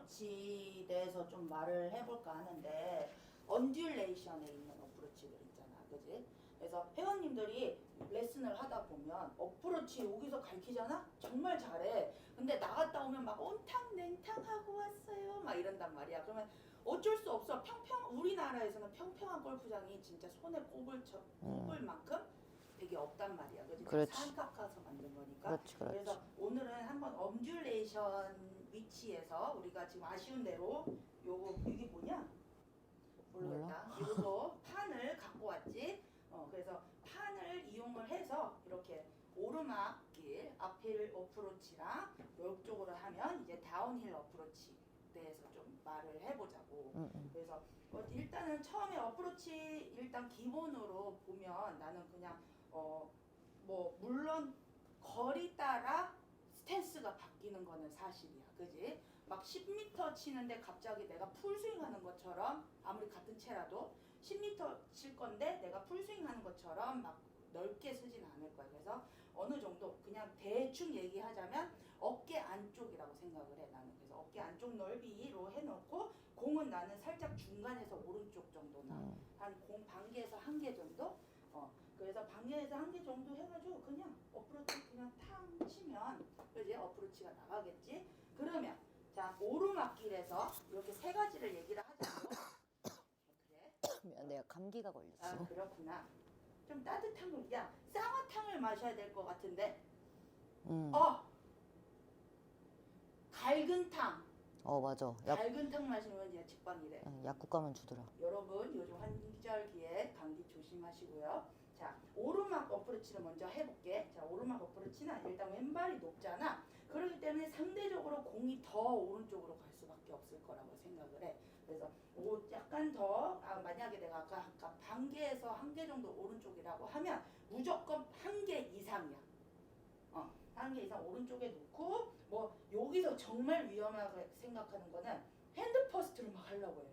어프로치에 대해서 좀 말을 해볼까 하는데 언듈레이션에 있는 어프로치들 있잖아, 그지? 그래서 회원님들이 레슨을 하다 보면 어프로치 여기서 가르치잖아? 정말 잘해. 근데 나갔다 오면 막 온탕냉탕 하고 왔어요 막 이런단 말이야. 그러면 어쩔 수 없어. 우리나라에서는 평평한 골프장이 진짜 손에 꼽을 만큼 되게 없단 말이야. 그지? 그렇지. 산깎아서 만든 거니까. 그렇지. 그래서 오늘은 한번 언듈레이션 위치에서 우리가 지금 아쉬운 대로 이게 뭐냐? 모르겠다. 이것도 판을 갖고 왔지. 그래서 판을 이용을 해서 이렇게 오르막길 앞힐 어프로치랑 이쪽으로 하면 이제 다운힐 어프로치 대해서 좀 말을 해보자고. 그래서 일단은 처음에 어프로치 일단 기본으로 보면 나는 그냥 뭐 물론 거리 따라 스탠스가 바뀌는 거는 사실이야. 그지? 막 10m 치는데 갑자기 내가 풀스윙 하는 것처럼 아무리 같은 채라도 10m 칠 건데 내가 풀스윙 하는 것처럼 막 넓게 쓰진 않을 거야. 그래서 어느 정도 그냥 대충 얘기하자면 어깨 안쪽이라고 생각을 해 나는. 그래서 어깨 안쪽 넓이로 해놓고 공은 나는 살짝 중간에서 오른쪽 정도나 한 공 반개에서 한 개 정도. 그래서 반개에서 한 개 정도 해가지고 그냥 어프로치 그냥 탕 치면 이제 어프로치가 나가겠지. 그러면 자 오르막길에서 이렇게 세 가지를 얘기를 하자고. 그래? 미안, 내가 감기가 걸렸어. 아 그렇구나. 좀 따뜻한 거, 야 쌍화탕을 마셔야 될 것 같은데. 갈근탕. 맞아. 갈근탕 마시면 이제 직방이래. 약국 가면 주더라. 여러분 요즘 환절기에 감기 조심하시고요. 자 오르막 어프로치를 먼저 해볼게. 자 오르막 어프로치는 일단 왼발이 높잖아. 그렇기 때문에 상대적으로 공이 더 오른쪽으로 갈 수밖에 없을 거라고 생각을 해. 그래서 약간 더 만약에 내가 아까 반개에서 한 개 정도 오른쪽이라고 하면 무조건 한 개 이상이야. 한 개 이상 오른쪽에 놓고 뭐 여기서 정말 위험하게 생각하는 거는 핸드 퍼스트를 막 하려고 해.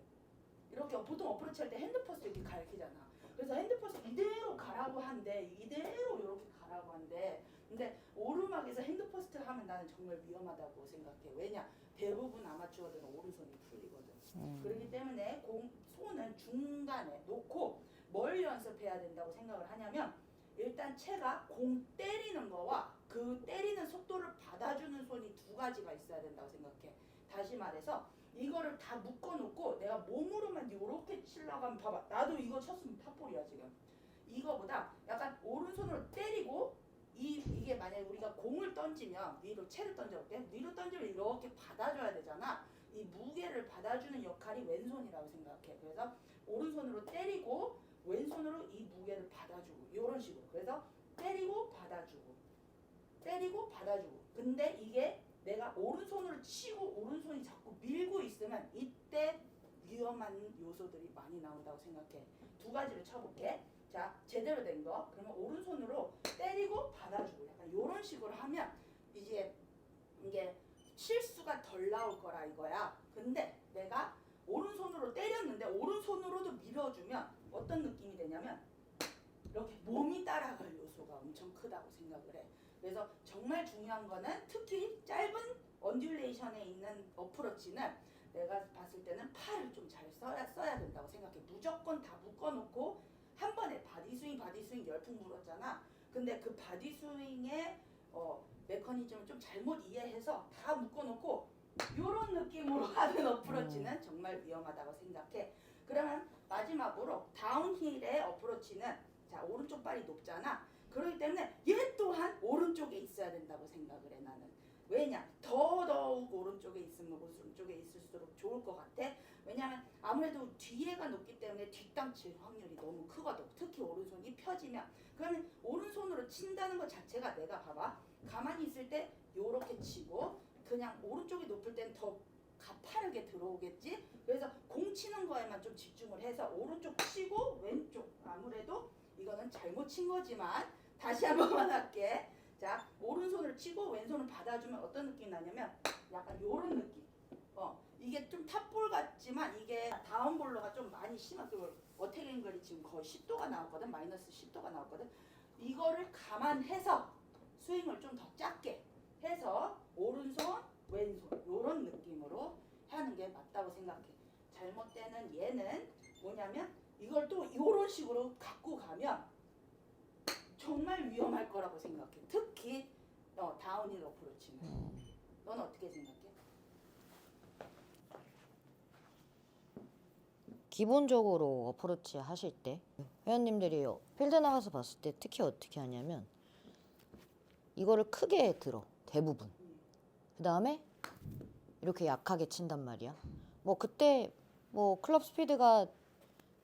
이렇게 보통 어프로치 할 때 핸드 퍼스트 이렇게 가르치잖아. 그래서 핸드 퍼스트 이대로 가라고 한대. 이대로 이렇게 가라고 한대. 근데 오르막에서 핸드 퍼스트 하면 나는 정말 위험하다고 생각해. 왜냐? 대부분 아마추어들은 오른손이 풀리거든. 그렇기 때문에 손은 중간에 놓고 뭘 연습해야 된다고 생각을 하냐면 일단 채가 공 때리는 거와 그 때리는 속도를 받아주는 손이 두 가지가 있어야 된다고 생각해. 다시 말해서 이거를 다 묶어놓고 내가 몸으로만 이렇게 치려고 하면 봐봐. 나도 이거 쳤으면 탑볼이야 지금. 이거보다 약간 오른손으로 때리고 이게 만약에 우리가 공을 던지면 위로 채를 던져볼게. 위로 던지면 이렇게 받아줘야 되잖아. 이 무게를 받아주는 역할이 왼손이라고 생각해. 그래서 오른손으로 때리고 왼손으로 이 무게를 받아주고 이런 식으로. 그래서 때리고 받아주고 때리고 받아주고. 근데 이게 내가 오른손으로 치고 오른손이 자꾸 밀고 있으면 이때 위험한 요소들이 많이 나온다고 생각해. 두 가지를 쳐볼게. 자 제대로 된 거. 그러면 오른손으로 때리고 받아주고 약간 이런 식으로 하면 이게 실수가 덜 나올 거라 이거야. 근데 내가 오른손으로 때렸는데 오른손으로도 밀어주면 어떤 느낌이 되냐면 이렇게 몸이 따라갈 요소가 엄청 크다고 생각을 해. 그래서 정말 중요한 거는 특히 짧은 언듈레이션에 있는 어프로치는 내가 봤을 때는 팔을 좀 잘 써야 된다고 생각해. 무조건 다 묶어놓고 한 번에 바디스윙 열풍 불었잖아. 근데 그 바디스윙의 메커니즘을 좀 잘못 이해해서 다 묶어놓고 이런 느낌으로 하는 어프로치는 정말 위험하다고 생각해. 그러면 마지막으로 다운힐의 어프로치는 자 오른쪽 발이 높잖아. 그렇기 때문에 얘 또한 오른쪽에 있어야 된다고 생각을 해 나는. 왜냐? 더더욱 오른쪽에 있으면 오른쪽에 있을수록 좋을 것 같아. 왜냐면 아무래도 뒤에가 높기 때문에 뒷땅 칠 확률이 너무 크거든. 특히 오른손이 펴지면. 그러면 오른손으로 친다는 것 자체가 내가 봐봐. 가만히 있을 때 요렇게 치고 그냥 오른쪽이 높을 땐 더 가파르게 들어오겠지? 그래서 공 치는 거에만 좀 집중을 해서 오른쪽 치고 왼쪽. 아무래도 이거는 잘못 친 거지만 다시 한 번만 할게. 자 오른손을 치고 왼손을 받아주면 어떤 느낌이 나냐면 약간 요런 느낌. 이게 좀 탑볼 같지만 이게 다운볼러가 좀 많이 심한 그 어택 앵글이 지금 거의 10도가 나왔거든. 마이너스 10도가 나왔거든. 이거를 감안해서 스윙을 좀 더 작게 해서 오른손 왼손 요런 느낌으로 하는 게 맞다고 생각해. 잘못되는 얘는 뭐냐면 이걸 또 이런 식으로 갖고 가면 정말 위험할 거라고 생각해. 특히 다운힐 어프로치는. 넌 어떻게 생각해? 기본적으로 어프로치 하실 때 회원님들이 필드 나가서 봤을 때 특히 어떻게 하냐면 이거를 크게 들어 대부분. 그 다음에 이렇게 약하게 친단 말이야. 뭐 그때 뭐 클럽 스피드가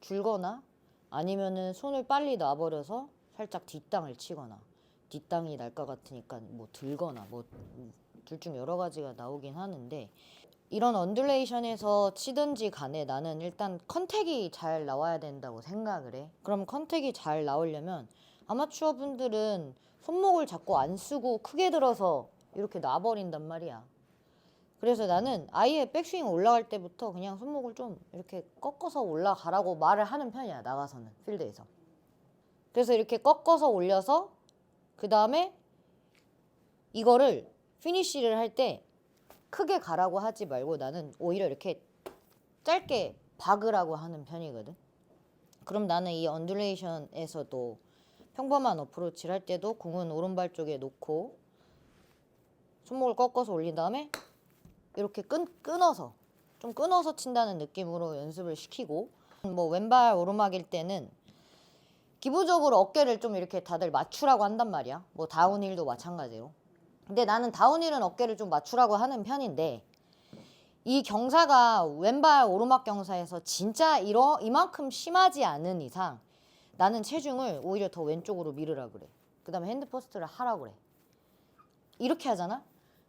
줄거나 아니면은 손을 빨리 놔버려서 살짝 뒷땅을 치거나 뒷땅이 날 것 같으니까 뭐 들거나 뭐 둘 중 여러 가지가 나오긴 하는데 이런 언듈레이션에서 치든지 간에 나는 일단 컨택이 잘 나와야 된다고 생각을 해. 그럼 컨택이 잘 나오려면 아마추어 분들은 손목을 자꾸 안 쓰고 크게 들어서 이렇게 놔버린단 말이야. 그래서 나는 아예 백스윙 올라갈 때부터 그냥 손목을 좀 이렇게 꺾어서 올라가라고 말을 하는 편이야. 나가서는 필드에서. 그래서 이렇게 꺾어서 올려서 그 다음에 이거를 피니쉬를 할 때 크게 가라고 하지 말고 나는 오히려 이렇게 짧게 박으라고 하는 편이거든. 그럼 나는 이 언듈레이션에서도 평범한 어프로치를 할 때도 공은 오른발 쪽에 놓고 손목을 꺾어서 올린 다음에 이렇게 끊어서 좀 끊어서 친다는 느낌으로 연습을 시키고 뭐 왼발 오르막일 때는 기본적으로 어깨를 좀 이렇게 다들 맞추라고 한단 말이야. 뭐 다운힐도 마찬가지로. 근데 나는 다운힐은 어깨를 좀 맞추라고 하는 편인데 이 경사가 왼발 오르막 경사에서 진짜 이만큼 심하지 않은 이상 나는 체중을 오히려 더 왼쪽으로 밀으라 그래. 그 다음에 핸드퍼스트를 하라 그래. 이렇게 하잖아?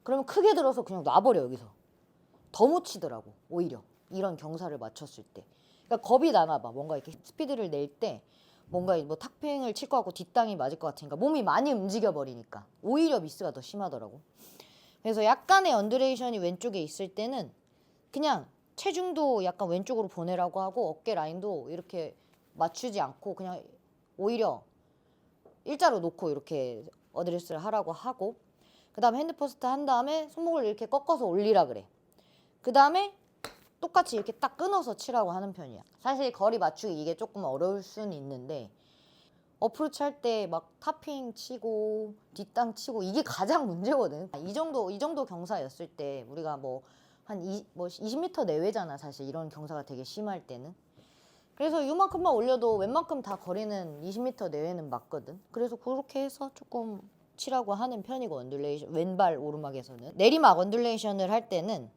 그러면 크게 들어서 그냥 놔버려 여기서. 더 못 치더라고 오히려 이런 경사를 맞췄을 때. 그러니까 겁이 나나 봐. 뭔가 이렇게 스피드를 낼 때 뭔가 뭐 탁핑을 칠 것 같고 뒷땅이 맞을 것 같으니까 몸이 많이 움직여 버리니까 오히려 미스가 더 심하더라고. 그래서 약간의 언듈레이션이 왼쪽에 있을 때는 그냥 체중도 약간 왼쪽으로 보내라고 하고 어깨 라인도 이렇게 맞추지 않고 그냥 오히려 일자로 놓고 이렇게 어드레스를 하라고 하고 그 다음에 핸드퍼스트 한 다음에 손목을 이렇게 꺾어서 올리라 그래. 그 다음에 똑같이 이렇게 딱 끊어서 치라고 하는 편이야. 사실 거리 맞추기 이게 조금 어려울 수는 있는데 어프로치 할 때 막 탑핑 치고 뒷땅 치고 이게 가장 문제거든. 이 정도 경사였을 때 우리가 뭐 한 20m 내외잖아 사실 이런 경사가 되게 심할 때는. 그래서 이만큼만 올려도 웬만큼 다 거리는 20m 내외는 맞거든. 그래서 그렇게 해서 조금 치라고 하는 편이고 언듈레이션 왼발 오르막에서는 내리막 언듈레이션을 할 때는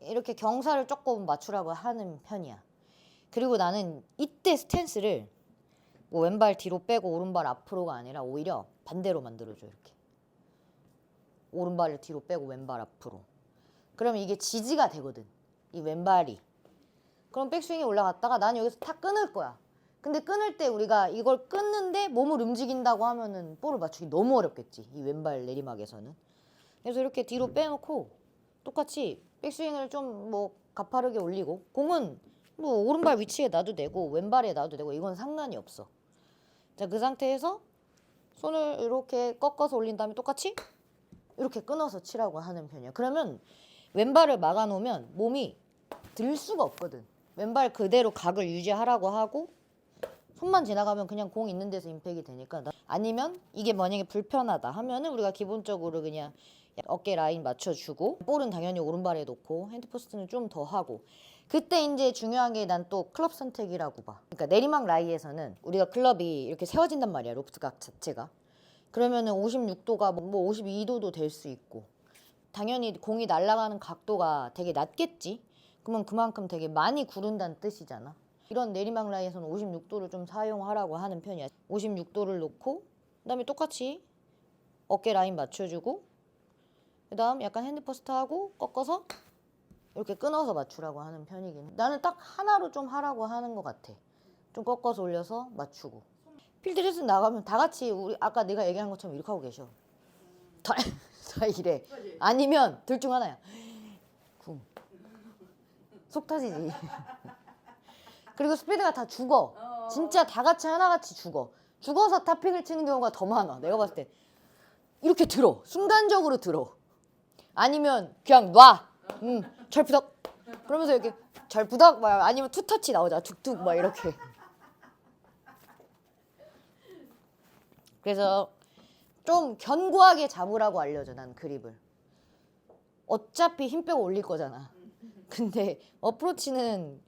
이렇게 경사를 조금 맞추라고 하는 편이야. 그리고 나는 이때 스탠스를 뭐 왼발 뒤로 빼고 오른발 앞으로가 아니라 오히려 반대로 만들어줘. 이렇게 오른발을 뒤로 빼고 왼발 앞으로. 그러면 이게 지지가 되거든 이 왼발이. 그럼 백스윙이 올라갔다가 난 여기서 탁 끊을 거야. 근데 끊을 때 우리가 이걸 끊는데 몸을 움직인다고 하면은 볼을 맞추기 너무 어렵겠지 이 왼발 내리막에서는. 그래서 이렇게 뒤로 빼놓고 똑같이 백스윙을 좀 뭐 가파르게 올리고 공은 뭐 오른발 위치에 놔도 되고 왼발에 놔도 되고 이건 상관이 없어. 자, 그 상태에서 손을 이렇게 꺾어서 올린 다음에 똑같이 이렇게 끊어서 치라고 하는 편이야. 그러면 왼발을 막아놓으면 몸이 들 수가 없거든. 왼발 그대로 각을 유지하라고 하고 손만 지나가면 그냥 공 있는 데서 임팩이 되니까. 아니면 이게 만약에 불편하다 하면은 우리가 기본적으로 그냥 어깨 라인 맞춰주고 볼은 당연히 오른발에 놓고 핸드포스트는 좀 더 하고 그때 이제 중요한 게 난 또 클럽 선택이라고 봐. 그러니까 내리막 라이에서는 우리가 클럽이 이렇게 세워진단 말이야 로프트각 자체가. 그러면은 56도가 뭐 52도도 될 수 있고 당연히 공이 날아가는 각도가 되게 낮겠지. 그러면 그만큼 되게 많이 구른다는 뜻이잖아. 이런 내리막 라이에서는 56도를 좀 사용하라고 하는 편이야. 56도를 놓고 그다음에 똑같이 어깨 라인 맞춰주고 그 다음 약간 핸드퍼스트 하고 꺾어서 이렇게 끊어서 맞추라고 하는 편이긴 해. 나는 딱 하나로 좀 하라고 하는 것 같아. 좀 꺾어서 올려서 맞추고. 필드 레슨 나가면 다 같이 우리 아까 내가 얘기한 것처럼 이렇게 하고 계셔. 다 이래. 아니면 둘 중 하나야. 쿵. 속 터지지. 그리고 스피드가 다 죽어. 진짜 다 같이 하나같이 죽어. 죽어서 탑핑을 치는 경우가 더 많아. 내가 봤을 때. 이렇게 들어. 순간적으로 들어. 아니면 그냥 놔. 철푸덕 그러면서 이렇게 잘 부닥 막 아니면 투터치 나오잖아. 툭툭 막 이렇게. 그래서 좀 견고하게 잡으라고 알려줘. 난 그립을. 어차피 힘 빼고 올릴 거잖아. 근데 어프로치는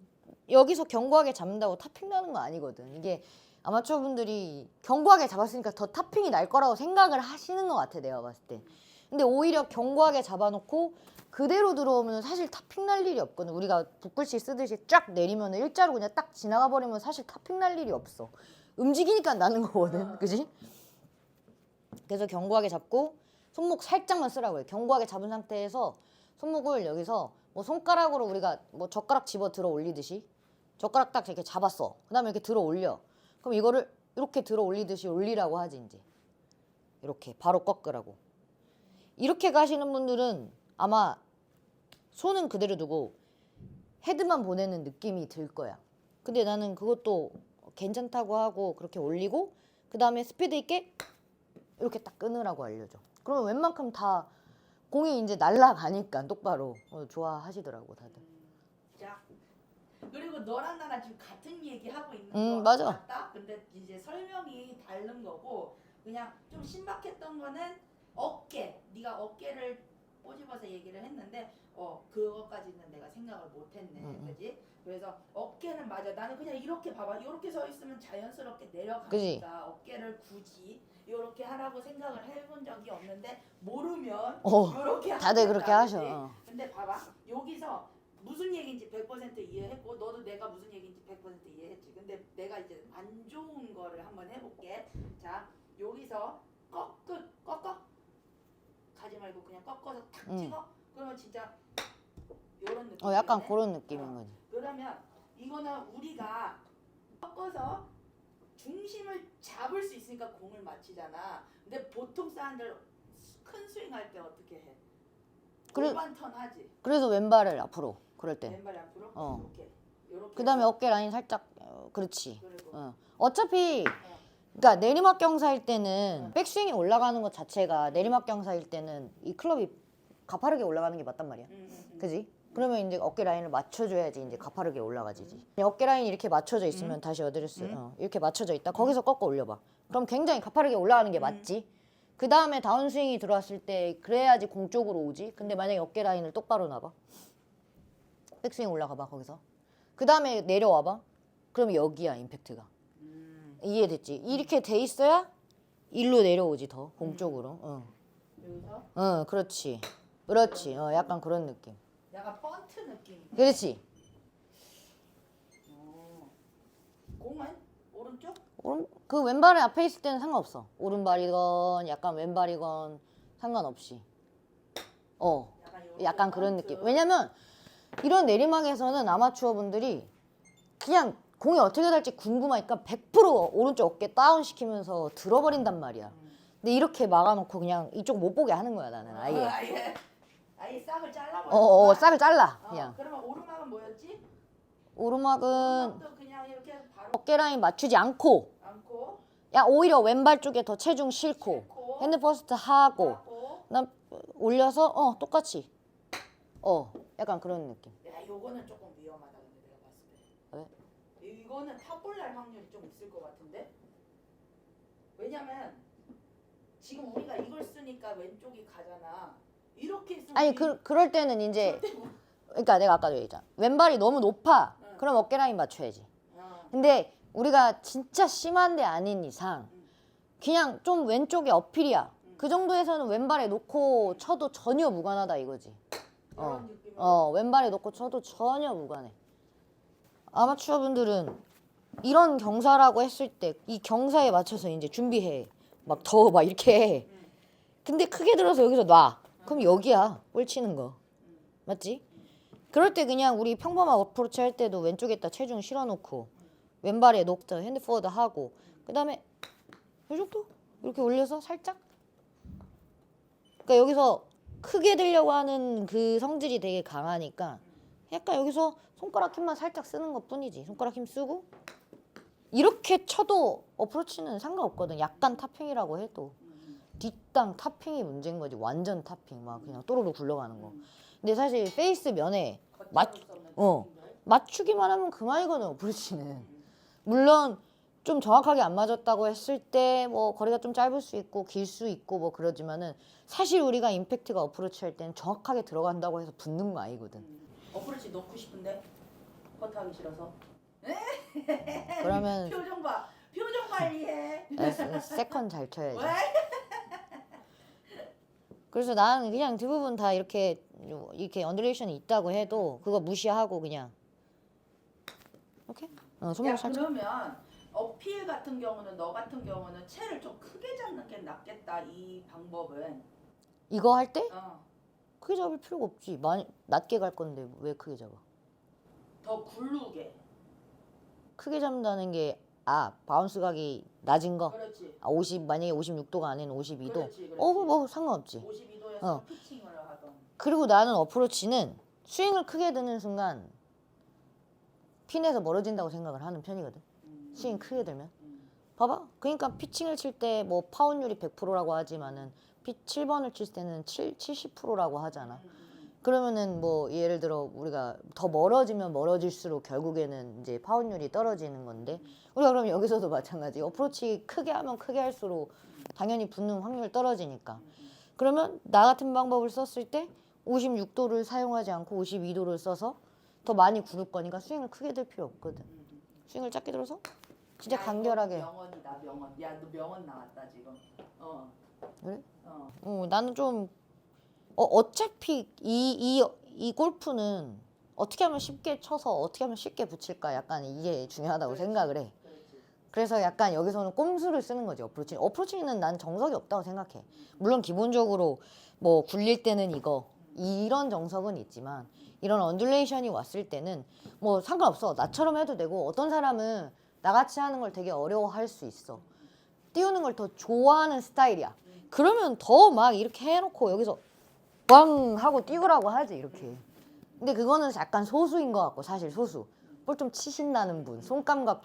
여기서 견고하게 잡는다고 탑핑 나는 거 아니거든. 이게 아마추어 분들이 견고하게 잡았으니까 더 탑핑이 날 거라고 생각을 하시는 것 같아, 내가 봤을 때. 근데 오히려 견고하게 잡아놓고 그대로 들어오면 사실 탑핑 날 일이 없거든. 우리가 붓글씨 쓰듯이 쫙 내리면 일자로 그냥 딱 지나가 버리면 사실 탑핑 날 일이 없어. 움직이니까 나는 거거든. 그지? 그래서 견고하게 잡고 손목 살짝만 쓰라고 해. 견고하게 잡은 상태에서 손목을 여기서 뭐 손가락으로 우리가 뭐 젓가락 집어 들어 올리듯이 젓가락 딱 이렇게 잡았어. 그 다음에 이렇게 들어 올려. 그럼 이거를 이렇게 들어 올리듯이 올리라고 하지 이제. 이렇게 바로 꺾으라고. 이렇게 가시는 분들은 아마 손은 그대로 두고 헤드만 보내는 느낌이 들 거야. 근데 나는 그것도 괜찮다고 하고 그렇게 올리고 그 다음에 스피드 있게 이렇게 딱 끊으라고 알려줘. 그러면 웬만큼 다 공이 이제 날아가니까 똑바로 좋아하시더라고 다들. 자, 그리고 너랑 나랑 지금 같은 얘기 하고 있는 거 맞아. 같다. 근데 이제 설명이 다른 거고 그냥 좀 신박했던 거는 어깨. 네가 어깨를 꼬집어서 얘기를 했는데 그거까지는 내가 생각을 못했네. 그지? 그래서 어깨는 맞아. 나는 그냥 이렇게 봐봐. 이렇게 서 있으면 자연스럽게 내려가니까 그치? 어깨를 굳이 이렇게 하라고 생각을 해본 적이 없는데 모르면 어, 이렇게 다들 그렇게 하셔. 그지? 근데 봐봐. 여기서 무슨 얘기인지 100% 이해했고 너도 내가 무슨 얘기인지 100% 이해했지. 근데 내가 이제 안 좋은 거를 한번 해볼게. 자, 여기서 꺾어 가지 말고 그냥 꺾어서 탁 찍어. 그러면 진짜 이런 느낌. 약간 그런 느낌인 거지. 그러면 이거는 우리가 꺾어서 중심을 잡을 수 있으니까 공을 맞히잖아. 근데 보통 사람들 큰 스윙 할 때 어떻게 해? 골반 턴 하지. 그래서 왼발을 앞으로 그럴 때. 왼발 앞으로. 이렇게. 그 다음에 어깨 라인 살짝 그렇지. 그리고. 어차피 그러니까 내리막 경사일 때는 백스윙이 올라가는 것 자체가 내리막 경사일 때는 이 클럽이 가파르게 올라가는 게 맞단 말이야. 그지? 그러면 이제 어깨 라인을 맞춰줘야지 이제 가파르게 올라가지지. 어깨 라인이 이렇게 맞춰져 있으면 다시 어드레스 이렇게 맞춰져 있다. 거기서 꺾어 올려봐. 그럼 굉장히 가파르게 올라가는 게 맞지. 그 다음에 다운스윙이 들어왔을 때 그래야지 공 쪽으로 오지. 근데 만약에 어깨 라인을 똑바로 놔봐. 백스윙 올라가봐 거기서. 그 다음에 내려와봐. 그럼 여기야 임팩트가. 이해됐지? 이렇게 돼 있어야 일로 내려오지 더 공 쪽으로. 여기서. 그렇지. 그렇지. 약간 그런 느낌. 약간 번트 느낌. 그렇지. 공은 오른쪽? 그 왼발에 앞에 있을 때는 상관없어. 오른발이건 약간 왼발이건 상관없이. 약간 그런 느낌. 왜냐면 이런 내리막에서는 아마추어 분들이 그냥 공이 어떻게 될지 궁금하니까 100% 오른쪽 어깨 다운 시키면서 들어버린단 말이야. 근데 이렇게 막아놓고 그냥 이쪽 못 보게 하는 거야 나는 아예. 아예 싹을 잘라버려. 싹을 잘라 그냥. 그러면 오르막은 뭐였지? 오르막은 또 그냥 이렇게 바로 어깨 라인 맞추지 않고 야 오히려 왼발 쪽에 더 체중 싣고 핸드 퍼스트 하고 그다음 올려서 똑같이 약간 그런 느낌. 야, 요거는 조금 위험하다 근데 내가 봤을 때. 왜? 이거는 탑볼 날 확률이 좀 있을 것 같은데. 왜냐면 지금 우리가 이걸 쓰니까 왼쪽이 가잖아. 이렇게 쓰면 아니 그럴 때는 이제 그러니까 내가 아까도 얘기했잖아. 왼발이 너무 높아. 그럼 어깨 라인 맞춰야지. 근데 우리가 진짜 심한 데 아닌 이상 그냥 좀 왼쪽에 어필이야. 그 정도에서는 왼발에 놓고 쳐도 전혀 무관하다 이거지. 왼발에 놓고 쳐도 전혀 무관해. 아마추어 분들은 이런 경사라고 했을 때 이 경사에 맞춰서 이제 준비해. 막 더 막 이렇게 해. 근데 크게 들어서 여기서 놔. 그럼 여기야 볼 치는 거. 맞지? 그럴 때 그냥 우리 평범한 어프로치 할 때도 왼쪽에다 체중 실어놓고 왼발에 녹자 핸드 포워드 하고 그 다음에 이 정도 이렇게 올려서 살짝. 그러니까 여기서 크게 들려고 하는 그 성질이 되게 강하니까 약간 여기서 손가락 힘만 살짝 쓰는 것 뿐이지. 손가락 힘 쓰고 이렇게 쳐도 어프로치는 상관없거든. 약간 탑핑이라고 해도 뒷땅 탑핑이 문제인 거지. 완전 탑핑 막 그냥 또로로 굴러가는 거. 근데 사실 페이스 면에 맞추기만 하면 그만이거든 어프로치는. 물론 좀 정확하게 안 맞았다고 했을 때 뭐 거리가 좀 짧을 수 있고 길 수 있고 뭐 그러지만은 사실 우리가 임팩트가 어프로치 할 때는 정확하게 들어간다고 해서 붙는 거 아니거든. 어프로치 넣고 싶은데 퍼트하기 싫어서. 그러면 표정 봐. 표정 관리해. 세컨 잘 쳐야지. 왜? 그래서 나는 그냥 대부분 다 이렇게 언듈레이션이 있다고 해도 그거 무시하고 그냥 오케이? 손목 야 살짝. 그러면 어필 같은 경우는 너 같은 경우는 채를 좀 크게 잡는 게 낫겠다 이 방법은. 이거 할 때 어. 크게 잡을 필요가 없지. 많이 낮게 갈 건데 왜 크게 잡아? 더 굴르게. 크게 잡는다는 게 바운스 각이 낮은 거. 그렇지. 50 만약에 56도가 아닌 52도. 그렇지. 뭐 상관없지. 52도에서 피칭을 하던. 그리고 나는 어프로치는 스윙을 크게 드는 순간 핀에서 멀어진다고 생각을 하는 편이거든. 스윙 크게 들면. 봐봐. 그러니까 피칭을 칠 때 뭐 파운율이 100%라고 하지만은 7번을 칠 때는 70%라고 하잖아. 그러면은 뭐 예를 들어 우리가 더 멀어지면 멀어질수록 결국에는 이제 파운율이 떨어지는 건데 우리가 그럼 여기서도 마찬가지. 어프로치 크게 하면 크게 할수록 당연히 붙는 확률 떨어지니까. 그러면 나 같은 방법을 썼을 때 56도를 사용하지 않고 52도를 써서 더 많이 구를 거니까 스윙을 크게 들 필요 없거든. 스윙을 작게 들어서 진짜 간결하게. 명언이다 명언. 야 너 명언 나왔다 지금. 그래? 어. 나는 좀 어차피 이 골프는 어떻게 하면 쉽게 쳐서 어떻게 하면 쉽게 붙일까 약간 이게 중요하다고 생각을 해. 그래서 약간 여기서는 꼼수를 쓰는 거지 어프로치. 어프로치는 난 정석이 없다고 생각해. 물론 기본적으로 뭐 굴릴 때는 이런 정석은 있지만 이런 언듈레이션이 왔을 때는 뭐 상관없어. 나처럼 해도 되고 어떤 사람은 나같이 하는 걸 되게 어려워할 수 있어. 띄우는 걸 더 좋아하는 스타일이야. 그러면 더 막 이렇게 해놓고 여기서 왕 하고 띄우라고 하지 이렇게. 근데 그거는 약간 소수인 것 같고 사실 소수. 볼 좀 치신다는 분, 손감각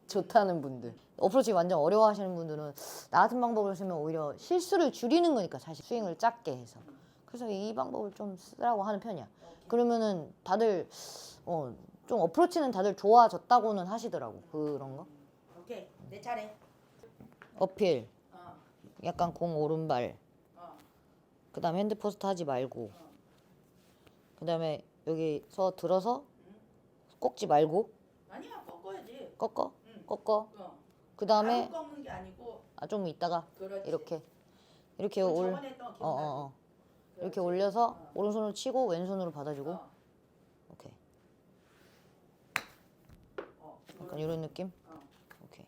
좋다는 분들. 어프로치 완전 어려워하시는 분들은 나 같은 방법을 쓰면 오히려 실수를 줄이는 거니까 사실 스윙을 작게 해서. 그래서 이 방법을 좀 쓰라고 하는 편이야. 그러면은 다들 좀 어프로치는 다들 좋아졌다고는 하시더라고 그런 거. 오케이 내 차례. 어필, 어. 약간 공 오른발. 어. 그 다음에 핸드포스트 하지 말고. 그 다음에 여기서 들어서 꺾지 말고. 아니야 꺾어야지. 꺾어? 응. 꺾어. 바로 그 다음에 꺾는 게 아니고. 좀 이따가 그렇지. 이렇게 우리 저번에 했던 거 기억나지? 이렇게 올려서 오른손으로 치고 왼손으로 받아주고. 어. 오케이. 약간 이런 느낌? 오케이.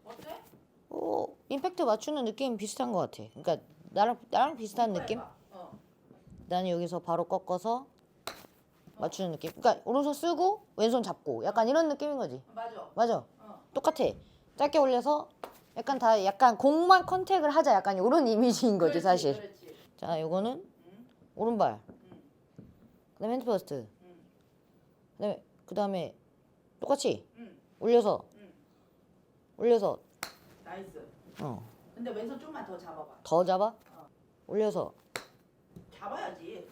어때? 임팩트 맞추는 느낌 비슷한 것 같아. 그러니까 나랑 비슷한 느낌? 나는 여기서 바로 꺾어서 맞추는 느낌. 그러니까 오른손 쓰고 왼손 잡고 약간 이런 느낌인 거지. 맞아. 똑같아. 짧게 올려서 약간 공만 컨택을 하자 약간 이런 이미지인 거지 사실. 그렇지. 자, 요거는 오른발. 그다음에 핸드퍼스트. 그다음에 똑같이 올려서 나이스. 어. 근데 왼손 좀만 더 잡아봐. 더 잡아? 올려서 잡아야지.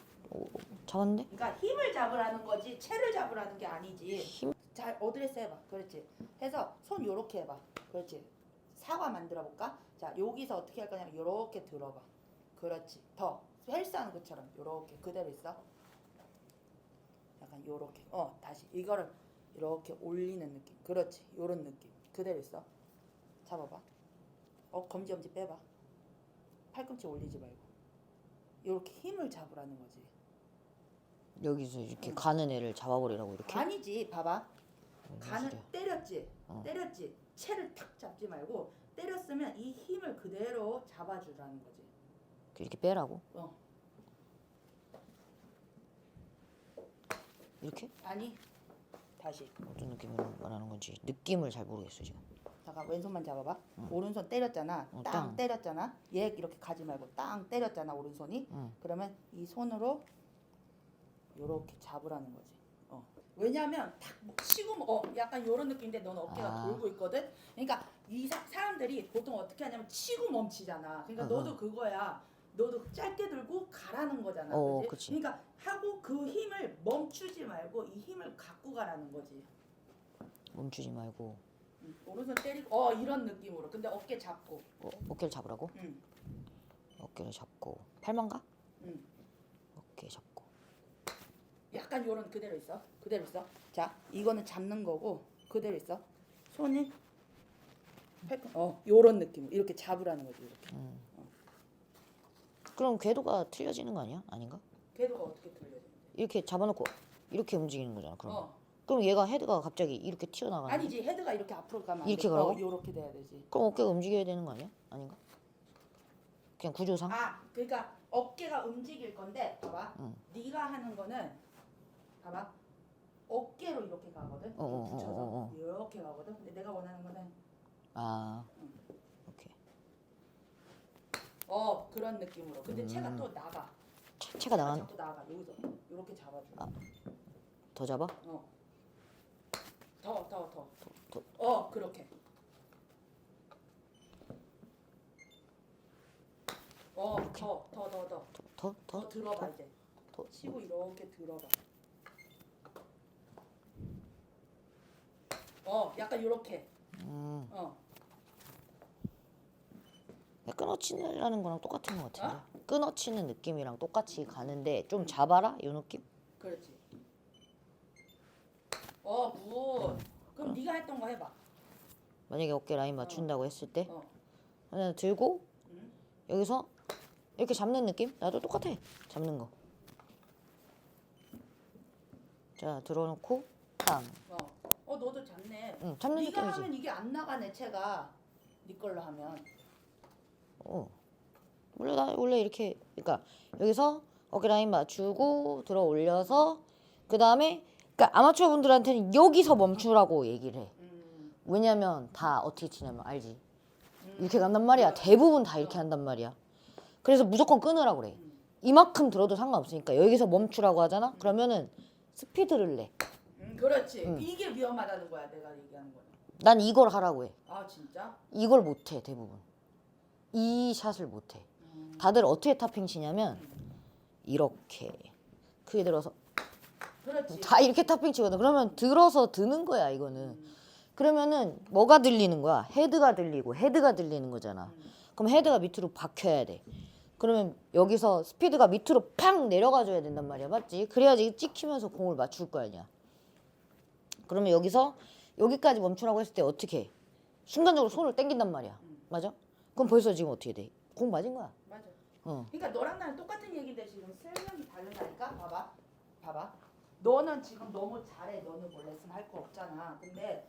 잡았는데? 그러니까 힘을 잡으라는 거지 채를 잡으라는 게 아니지. 힘? 잘 어드레스 해봐. 그렇지. 해서 손 요렇게 해봐. 그렇지. 사과 만들어 볼까? 자 여기서 어떻게 할 거냐면 요렇게 들어봐. 그렇지. 더 헬스하는 것처럼 요렇게 그대로 있어. 약간 요렇게. 다시 이거를 이렇게 올리는 느낌. 그렇지. 요런 느낌. 그대로 있어. 잡아봐. 검지 빼봐. 팔꿈치 올리지 말고. 요렇게 힘을 잡으라는 거지. 여기서 이렇게 가는 애를 잡아버리라고 이렇게? 아니지. 봐봐. 가는 소리야? 때렸지. 때렸지. 채를 탁 잡지 말고 때렸으면 이 힘을 그대로 잡아주라는 거지. 이렇게 빼라고? 어. 이렇게? 아니. 다시. 어떤 느낌으로 말하는 건지 느낌을 잘 모르겠어 지금. 잠깐 왼손만 잡아봐. 오른손 때렸잖아. 땅 땅. 때렸잖아. 얘 이렇게 가지 말고 땅 때렸잖아 오른손이. 그러면 이 손으로 요렇게 잡으라는 거지. 왜냐하면 탁 치고 약간 요런 느낌인데 넌 어깨가 돌고 있거든. 그러니까 사람들이 보통 어떻게 하냐면 치고 멈추잖아. 그러니까 어, 너도 그거야. 너도 짧게 들고 가라는 거잖아. 그치? 그치. 그러니까 하고 그 힘을 멈추지 말고 이 힘을 갖고 가라는 거지. 멈추지 말고 오른손 때리고 이런 느낌으로. 근데 어깨 잡고. 어깨를 잡으라고? 응. 어깨를 잡고 팔만 가? 응. 어깨 잡고 약간 요런 그대로 있어. 그대로 있어. 자, 이거는 잡는 거고 그대로 있어. 손이 요런 느낌. 이렇게 잡으라는 거지. 이렇게. 그럼 궤도가 틀려지는 거 아니야? 아닌가? 궤도가 어떻게 틀려지는데? 이렇게 잡아놓고 이렇게 움직이는 거잖아. 그럼 어. 그럼 얘가 헤드가 갑자기 이렇게 튀어나가는 거야? 아니지. 헤드가 이렇게 앞으로 가면 안 이렇게 돼. 가라고? 요렇게 돼야 되지. 그럼 어깨가 움직여야 되는 거 아니야? 아닌가? 그냥 구조상? 그러니까 어깨가 움직일 건데 봐봐. 응. 네가 하는 거는 봐봐. 어깨로 이렇게 가거든. 어, 붙여서 이렇게 가거든. 근데 내가 원하는 거는 오케이. 그런 느낌으로. 근데 채가 또 나가. 채가 나가는 자꾸 나가. 여기서 이렇게 잡아줘. 더 잡아? 더. 그렇게. 더 더? 들어봐 이제. 더? 치고 이렇게 들어봐. 약간 이렇게. 끊어치는 거랑 똑같은 거 같은데. 끊어치는 느낌이랑 똑같이 가는데 좀 잡아라 이 느낌? 그렇지. 굿. 그럼 네가 했던 거 해봐. 만약에 어깨 라인 맞춘다고 했을 때 하나 들고 응? 여기서 이렇게 잡는 느낌? 나도 똑같아. 잡는 거. 자 들어놓고 탕. 너도 잡네. 응, 잡는 네가 느낌이지. 하면 이게 안 나가네 채가. 네 걸로 하면. 원래 이렇게 그러니까 여기서 어깨 라인 맞추고 들어 올려서 그 다음에 그러니까 아마추어 분들한테는 여기서 멈추라고 얘기를 해. 왜냐면 다 어떻게 치냐면 알지? 이렇게 간단 말이야. 대부분 다 이렇게 한단 말이야. 그래서 무조건 끊으라고 그래. 이만큼 들어도 상관없으니까 여기서 멈추라고 하잖아. 그러면은 스피드를 내. 그렇지. 이게 위험하다는 거야. 내가 얘기하는 거는. 난 이걸 하라고 해. 진짜? 이걸 못해 대부분. 이 샷을 못해. 다들 어떻게 탑핑 치냐면 이렇게 크게 들어서 그렇지. 다 이렇게 탑핑 치거든. 그러면 들어서 드는 거야 이거는. 그러면은 뭐가 들리는 거야? 헤드가 들리는 거잖아. 그럼 헤드가 밑으로 박혀야 돼. 그러면 여기서 스피드가 밑으로 팍 내려가줘야 된단 말이야. 맞지? 그래야지 찍히면서 공을 맞출 거 아니야. 그러면 여기서 여기까지 멈추라고 했을 때 어떻게 해? 순간적으로 손을 당긴단 말이야. 맞아? 그럼 벌써 지금 어떻게 돼? 공 맞은 거야. 맞아. 그러니까 너랑 나랑 똑같은 얘기인데 지금 설명이 다르다니까. 봐봐. 너는 지금 너무 잘해. 너는 뭐 레슨 할 거 없잖아. 근데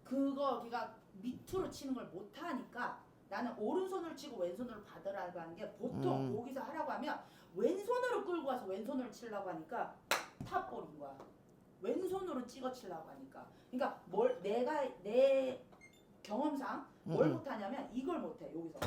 그러니까 밑으로 치는 걸 못 하니까 나는 오른손을 치고 왼손으로 받으라고 하는 게 보통 여기서 하라고 하면 왼손으로 끌고 와서 왼손으로 치려고 하니까 탑볼인 거야. 왼손으로 찍어 치려고 하니까. 그러니까 내 경험상 뭘 못하냐면 이걸 못해. 여기서.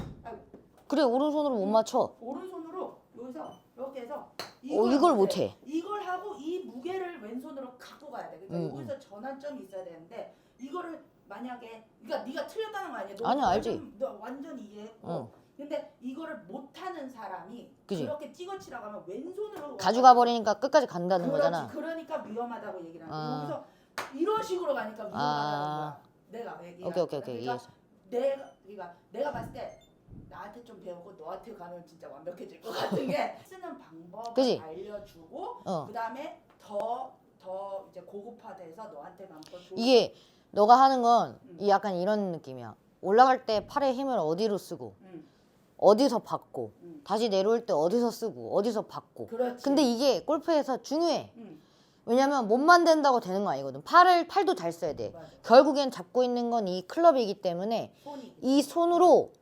그래 오른손으로 못 맞춰. 오른손으로 여기서 이렇게 해서 이걸 못해. 이걸 하고 이 무게를 왼손으로 갖고 가야 돼. 그러니까 여기서 전환점이 있어야 되는데 이거를 만약에 그러니까 네가 틀렸다는 거 아니야? 아니야, 알지. 너 완전 이해했고. 근데 이거를 못하는 사람이 그지? 그렇게 찍어치라고 하면 왼손으로 가져가 버리니까 끝까지 간다는 그렇지. 거잖아. 그러니까 위험하다고 얘기를 하는 거야. 여기서 이런 식으로 가니까 위험하다는 거야. 내가 얘기하는 오케이. 거야. 이해했어. 내가 봤을 때 나한테 좀 배우고 너한테 가면 진짜 완벽해질 것 같은 게 쓰는 방법을 그지? 알려주고 어. 그다음에 더 이제 고급화돼서 너한테 남고 이게 너가 하는 건 약간 이런 느낌이야. 올라갈 때 팔의 힘을 어디로 쓰고 어디서 받고 다시 내려올 때 어디서 쓰고 어디서 받고. 그렇지. 근데 이게 골프에서 중요해. 응. 왜냐면 몸만 된다고 되는 거 아니거든. 팔도 잘 써야 돼. 맞아. 결국엔 잡고 있는 건 이 클럽이기 때문에 손이 이 손으로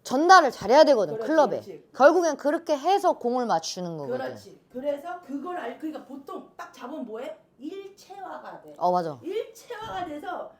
전달을 잘해야 되거든. 그렇지, 클럽에. 그렇지. 결국엔 그렇게 해서 공을 맞추는 거거든. 그렇지. 그래서 그걸 그러니까 보통 딱 잡으면 뭐해? 일체화가 돼. 맞아. 일체화가 돼서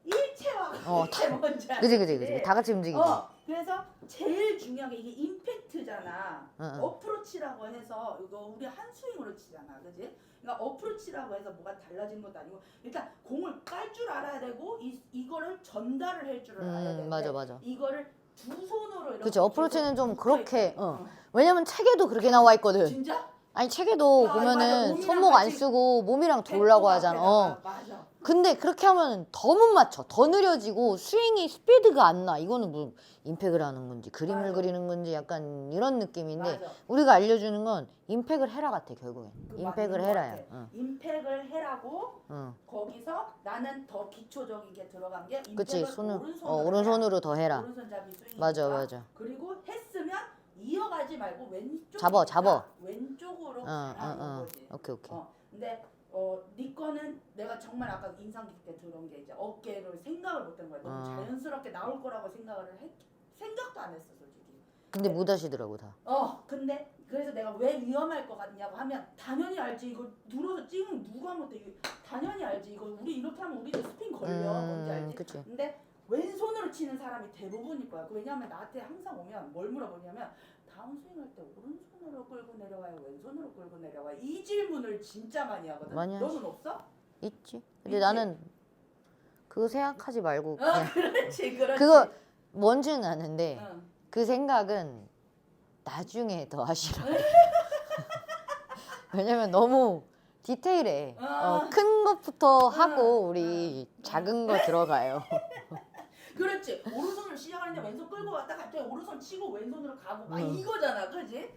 일체화가 어, 돼. 뭔지 알지? 그지. 다 같이 움직이지. 그래서 제일 중요한 게 이게 임팩트잖아. 응. 어프로치라고 해서 이거 우리 한 스윙으로 치잖아, 그지? 그러니까 어프로치라고 해서 뭐가 달라지는 것도 아니고 일단 공을 깔 줄 알아야 되고 이거를 전달을 할 줄을 알아야 되는데 맞아 맞아. 이거를 두 손으로 이렇게 그치 어프로치는 좀 계속 그렇게 붙어있다. 왜냐면 책에도 그렇게 나와 있거든. 진짜? 아니 책에도 아, 맞아. 보면은 몸이랑 손목 안 같이 쓰고 몸이랑 돌라고 하잖아. 맞아. 근데 그렇게 하면 더 못 맞춰. 더 느려지고 스윙이 스피드가 안 나. 이거는 뭐 임팩을 하는 건지 그림을 맞아. 그리는 건지 약간 이런 느낌인데 맞아. 우리가 알려주는 건 임팩을 해라 같아 결국엔. 그 임팩을 맞는 것 해라야. 같아. 응. 임팩을 해라고 응. 거기서 나는 더 기초적인 게 들어간 게 임팩을 그치 손을 오른손으로 오른손으로 더 해라. 오른손잡이 스윙이니까. 맞아 맞아. 그리고 했으면 이어가지 말고 왼쪽 잡어. 왼쪽으로 응, 가라는 응, 응. 거지. 오케이 오케이. 근데 네 거는 내가 정말 아까 인상 깊게 들은 게 이제 어깨를 생각을 못한 거야. 너무 자연스럽게 나올 거라고 생각도 안 했어 솔직히. 근데 못 하시더라고 다. 근데 그래서 내가 왜 위험할 것 같냐고 하면 당연히 알지. 이거 눌러서 찍으면 누가 못해. 이거 당연히 알지. 이거 우리 이렇게 하면 우리도 스핀 걸려. 뭔지 알지? 그치. 근데 왼손으로 치는 사람이 대부분일 거야. 왜냐하면 나한테 항상 오면 뭘 물어보냐면 다운스윙 할 때 오른손으로 끌고 내려와요, 왼손으로 끌고 내려와요. 이 질문을 진짜 많이 하거든. 많이 하지. 너는 없어? 있지. 근데 있지? 나는 그거 생각하지 말고 그냥 그렇지. 그거 뭔지는 아는데 응. 그 생각은 나중에 더 하시라. 왜냐면 너무 디테일해. 큰 것부터 하고 우리 작은 거 들어가요. 그렇지. 오른손으로 시작하는데 왼손 끌고 왔다 갑자기 오른손 치고 왼손으로 가고 막 응. 이거잖아. 그렇지?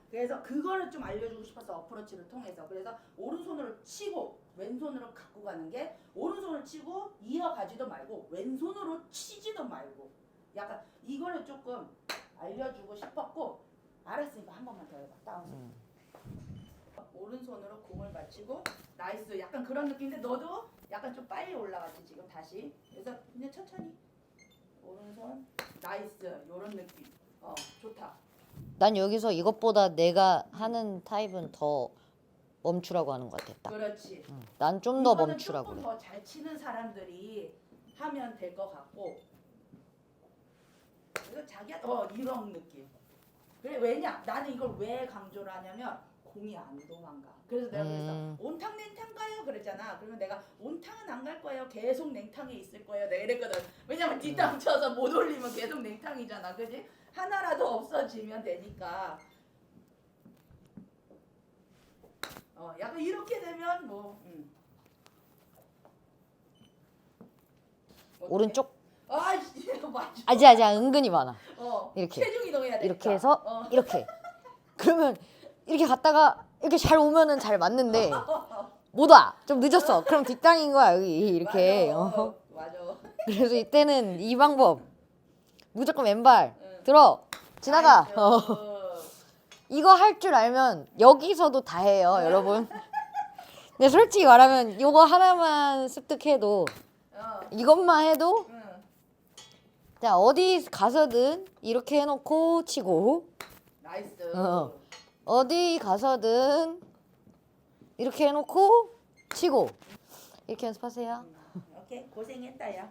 그래서 그거를 좀 알려주고 싶어서 어프로치를 통해서. 그래서 오른손으로 치고 왼손으로 갖고 가는 게 오른손을 치고 이어가지도 말고 왼손으로 치지도 말고 약간 이거를 조금 알려주고 싶었고 알았으니까 한 번만 더 해봐. 다운. 오른손으로 공을 맞추고 나이스. 약간 그런 느낌인데 너도 약간 좀 빨리 올라갔지 지금 다시. 그래서 그냥 천천히 오른손 나이스. 요런 느낌. 좋다. 난 여기서 이것보다 내가 하는 타입은 더 멈추라고 하는 것 같아. 딱. 그렇지. 난 좀 더 멈추라고 조금 그래. 더 잘 치는 사람들이 하면 될 것 같고. 그래서 자기가 이런 느낌. 그래 왜냐? 나는 이걸 왜 강조를 하냐면 공이 안 도망가. 그래서 내가 그래서 온탕 냉탕 가요 그랬잖아. 그러면 내가 온탕은 안 갈 거예요. 계속 냉탕에 있을 거예요. 내가 이랬거든. 왜냐면 뒷땅 쳐서 못 올리면 계속 냉탕이잖아. 그지? 하나라도 없어지면 되니까. 약간 이렇게 되면 뭐. 오른쪽 아씨 맞아. 아지아지 은근히 많아. 이렇게. 체중 이동해야 되니까. 이렇게 해서 이렇게. 그러면 이렇게 갔다가 이렇게 잘 오면은 잘 맞는데 못 와. 좀 늦었어. 그럼 뒷땅인 거야 여기 이렇게. 맞아. 그래서 이때는 이 방법 무조건 왼발 들어 지나가. 이거 할 줄 알면 여기서도 다 해요 여러분. 근데 솔직히 말하면 이거 하나만 습득해도 이것만 해도 자 어디 가서든 이렇게 해놓고 치고 나이스. 어디 가서든 이렇게 해놓고 치고 이렇게 연습하세요. 오케이 고생했다 야.